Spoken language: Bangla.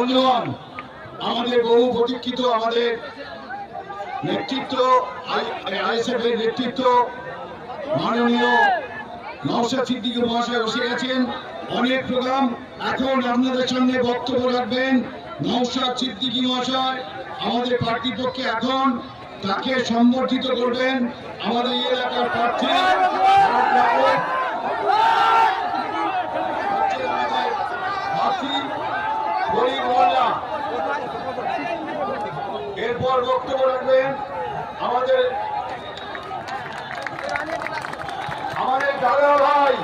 বন্ধুগণ, আমাদের বহু প্রতীক্ষিত আমাদের নেতৃত্ব আইএসএফ এর নেতৃত্ব মাননীয় নওশাদ সিদ্দিকী মহাশয় বসে গেছেন। অনেক প্রোগ্রাম, এখন আপনাদের সামনে বক্তব্য রাখবেন নওশাদ সিদ্দিকী মহাশয়। আমাদের পার্টির পক্ষে এখন তাকে সম্বর্ধিত করবেন আমাদের এলাকার প্রার্থী এরপর বক্তব্য রাখবেন আমাদের দাদা ভাই